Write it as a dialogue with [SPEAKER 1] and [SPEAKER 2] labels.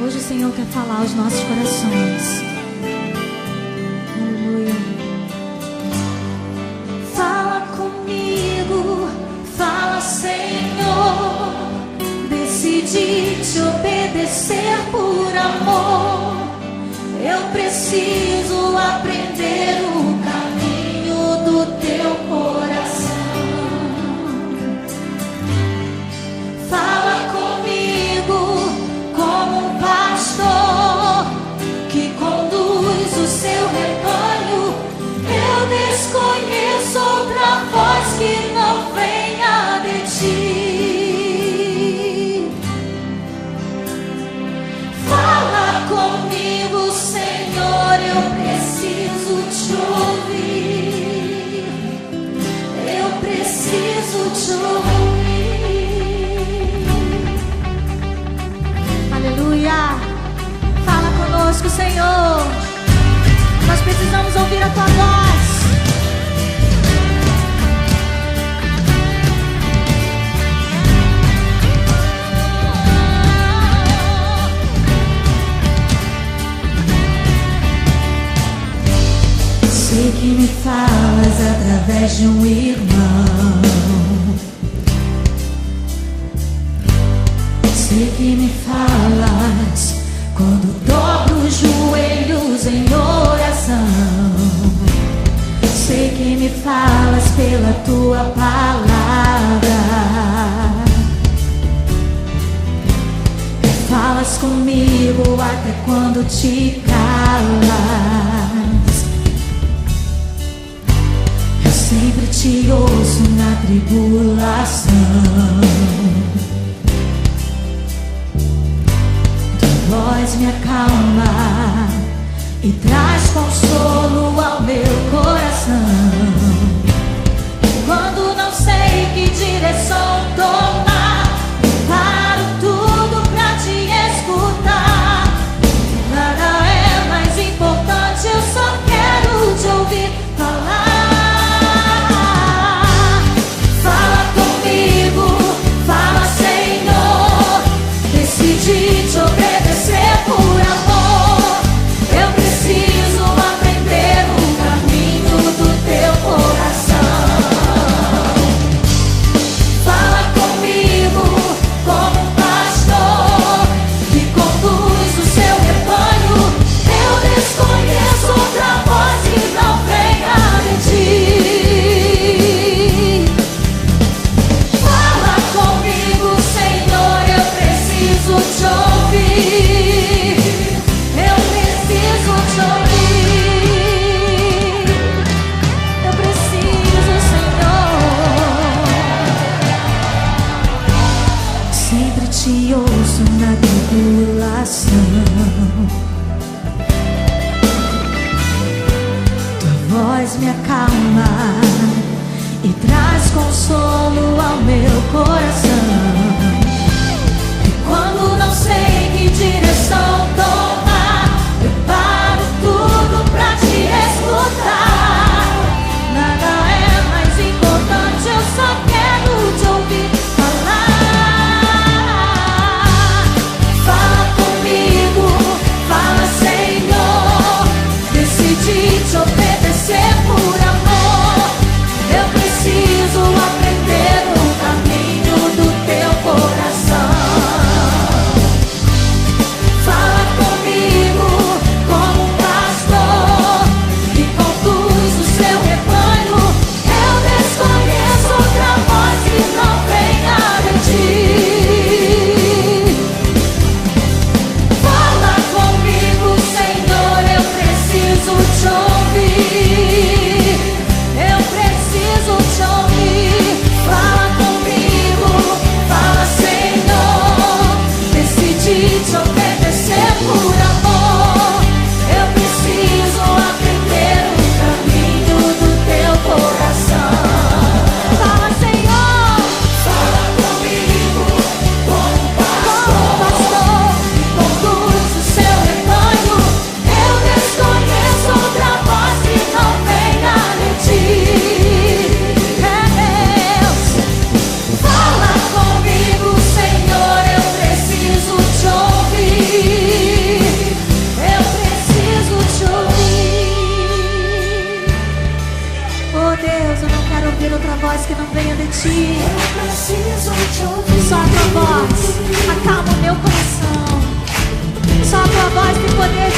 [SPEAKER 1] Hoje o Senhor quer falar aos nossos corações. Aleluia. Fala comigo, fala, Senhor. Decidi te obedecer por amor. Eu preciso aprender o caminho do teu coração. Fala comigo como um pastor que conduz o seu rebanho. Eu desconheço outra voz que não venha de ti. Fala comigo, Senhor, eu preciso te ouvir. Eu preciso te ouvir. Aleluia. Fala conosco, Senhor. Nós precisamos ouvir a tua voz. Sei que me falas através de um irmão. Sei que me falas quando dobro os joelhos em oração. Sei que me falas pela tua palavra. Falas comigo até quando te calas. Eu sempre te ouço na tribulação. Voz me acalma e traz consolo ao meu coração. Quando não sei que direção tomar, eu paro tudo pra te escutar. Nada é mais importante, eu só quero te ouvir falar. Fala comigo, fala, Senhor. Decidi te obedecer por amor. Eu preciso aprender o caminho do teu coração. Fala comigo como um pastor que conduz o seu rebanho. Eu desconheço outra voz que não venha de ti. Fala comigo, Senhor, eu preciso te ouvir. Eu preciso te ouvir. Eu preciso, Senhor. Sempre te ouço na tribulação. Tua voz me acalma e traz consolo ao meu coração. E quando não sei que direção tomar, eu paro tudo pra te escutar. Nada é mais importante, eu só quero te ouvir falar. Fala comigo, fala, Senhor. Decidi te obedecer por amor. Eu preciso aprender ouvir. Só a tua voz acalma o meu coração. Só a tua voz tem poder